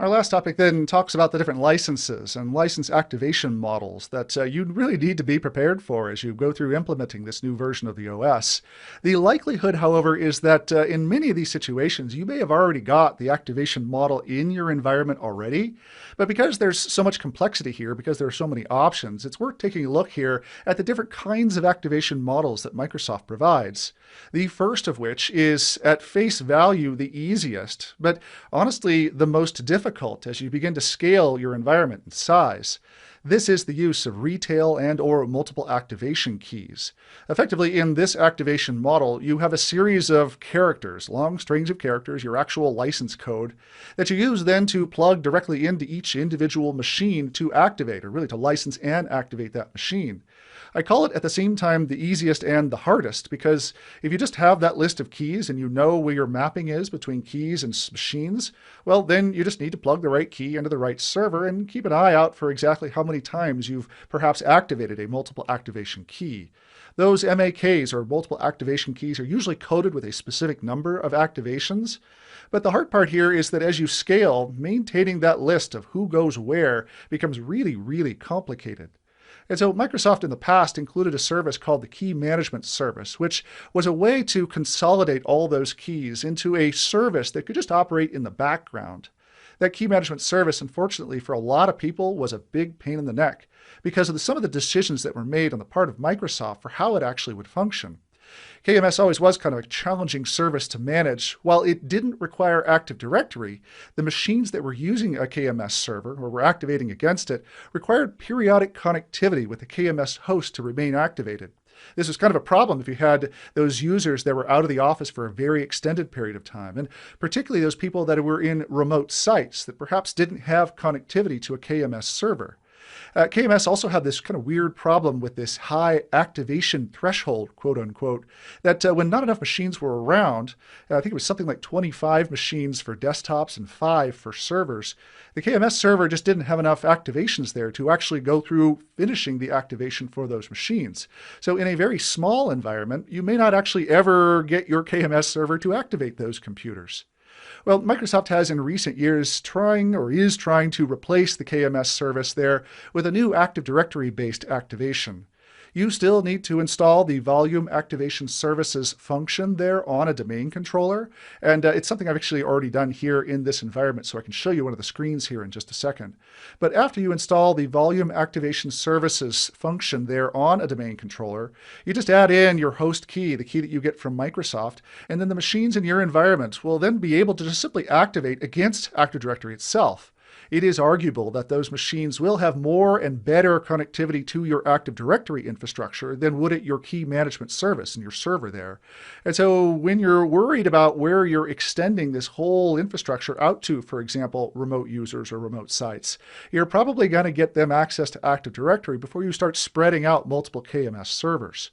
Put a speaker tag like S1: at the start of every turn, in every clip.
S1: Our last topic then talks about the different licenses and license activation models that you really need to be prepared for as you go through implementing this new version of the OS. The likelihood, however, is that in many of these situations, you may have already got the activation model in your environment already, but because there's so much complexity here, because there are so many options, it's worth taking a look here at the different kinds of activation models that Microsoft provides. The first of which is at face value the easiest, but honestly the most difficult as you begin to scale your environment and size. This is the use of retail and/or multiple activation keys. Effectively, in this activation model, you have a series of characters, long strings of characters, your actual license code, that you use then to plug directly into each individual machine to activate, or really to license and activate that machine. I call it at the same time the easiest and the hardest because if you just have that list of keys and you know where your mapping is between keys and machines, well, then you just need to plug the right key into the right server and keep an eye out for exactly how many times you've perhaps activated a multiple activation key. Those MAKs, or multiple activation keys, are usually coded with a specific number of activations. But the hard part here is that as you scale, maintaining that list of who goes where becomes really, really complicated. And so Microsoft in the past included a service called the Key Management Service, which was a way to consolidate all those keys into a service that could just operate in the background. That key management service, unfortunately, for a lot of people was a big pain in the neck because of some of the decisions that were made on the part of Microsoft for how it actually would function. KMS always was kind of a challenging service to manage. While it didn't require Active Directory, the machines that were using a KMS server or were activating against it required periodic connectivity with the KMS host to remain activated. This was kind of a problem if you had those users that were out of the office for a very extended period of time, and particularly those people that were in remote sites that perhaps didn't have connectivity to a KMS server. KMS also had this kind of weird problem with this high activation threshold, quote unquote, that when not enough machines were around, I think it was something like 25 machines for desktops and 5 for servers, the KMS server just didn't have enough activations there to actually go through finishing the activation for those machines. So in a very small environment, you may not actually ever get your KMS server to activate those computers. Well, Microsoft has in recent years is trying to replace the KMS service there with a new Active Directory-based activation. You still need to install the Volume Activation Services function there on a domain controller, and it's something I've actually already done here in this environment, so I can show you one of the screens here in just a second. But after you install the Volume Activation Services function there on a domain controller, you just add in your host key, the key that you get from Microsoft, and then the machines in your environment will then be able to just simply activate against Active Directory itself. It is arguable that those machines will have more and better connectivity to your Active Directory infrastructure than would at your key management service and your server there. And so when you're worried about where you're extending this whole infrastructure out to, for example, remote users or remote sites, you're probably going to get them access to Active Directory before you start spreading out multiple KMS servers.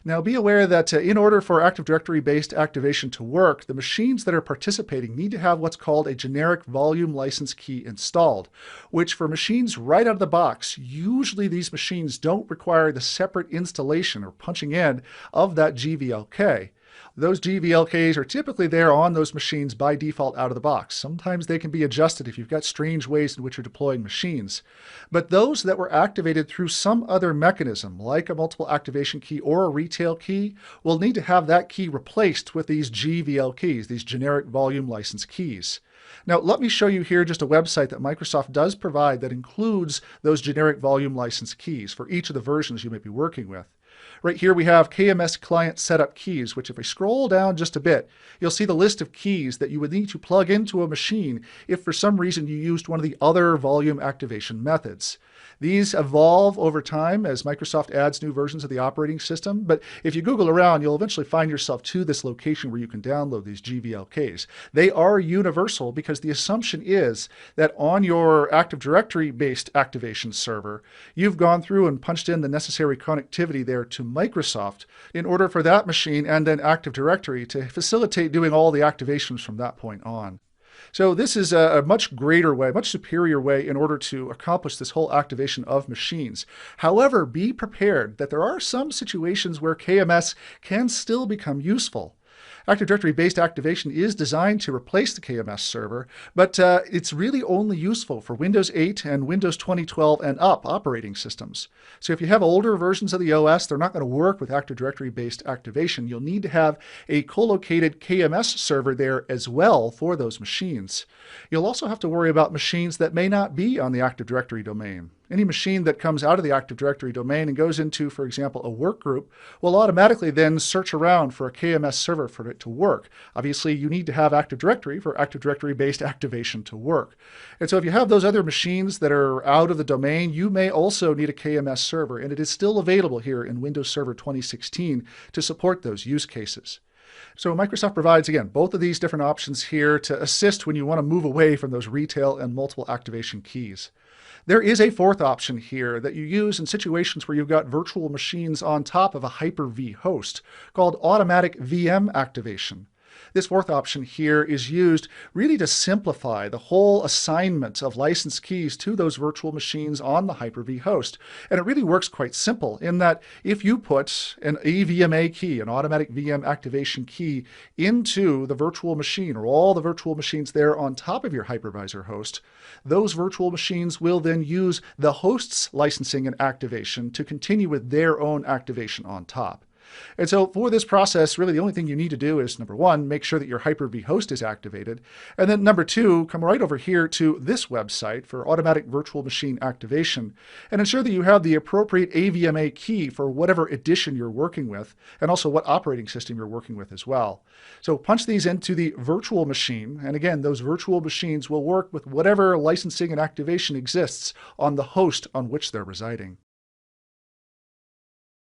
S1: Now be aware that in order for Active Directory-based activation to work, the machines that are participating need to have what's called a generic volume license key installed, which for machines right out of the box, usually these machines don't require the separate installation or punching in of that GVLK. Those GVLKs are typically there on those machines by default out of the box. Sometimes they can be adjusted if you've got strange ways in which you're deploying machines. But those that were activated through some other mechanism, like a multiple activation key or a retail key, will need to have that key replaced with these GVLKs, these generic volume license keys. Now, let me show you here just a website that Microsoft does provide that includes those generic volume license keys for each of the versions you may be working with. Right here we have KMS client setup keys, which if I scroll down just a bit, you'll see the list of keys that you would need to plug into a machine if for some reason you used one of the other volume activation methods. These evolve over time as Microsoft adds new versions of the operating system, but if you Google around, you'll eventually find yourself to this location where you can download these GVLKs. They are universal because the assumption is that on your Active Directory-based activation server, you've gone through and punched in the necessary connectivity there to Microsoft in order for that machine and then Active Directory to facilitate doing all the activations from that point on. So this is a much greater way, much superior way in order to accomplish this whole activation of machines. However, be prepared that there are some situations where KMS can still become useful. Active Directory-based activation is designed to replace the KMS server, but it's really only useful for Windows 8 and Windows 2012 and up operating systems. So if you have older versions of the OS, they're not going to work with Active Directory-based activation. You'll need to have a co-located KMS server there as well for those machines. You'll also have to worry about machines that may not be on the Active Directory domain. Any machine that comes out of the Active Directory domain and goes into, for example, a work group will automatically then search around for a KMS server for it to work. Obviously, you need to have Active Directory for Active Directory-based activation to work. And so if you have those other machines that are out of the domain, you may also need a KMS server, and it is still available here in Windows Server 2016 to support those use cases. So Microsoft provides, again, both of these different options here to assist when you want to move away from those retail and multiple activation keys. There is a fourth option here that you use in situations where you've got virtual machines on top of a Hyper-V host called automatic VM activation. This fourth option here is used really to simplify the whole assignment of license keys to those virtual machines on the Hyper-V host. And it really works quite simple in that if you put an AVMA key, an automatic VM activation key, into the virtual machine or all the virtual machines there on top of your hypervisor host, those virtual machines will then use the host's licensing and activation to continue with their own activation on top. And so for this process, really the only thing you need to do is, number one, make sure that your Hyper-V host is activated. And then number two, come right over here to this website for automatic virtual machine activation and ensure that you have the appropriate AVMA key for whatever edition you're working with and also what operating system you're working with as well. So punch these into the virtual machine. And again, those virtual machines will work with whatever licensing and activation exists on the host on which they're residing.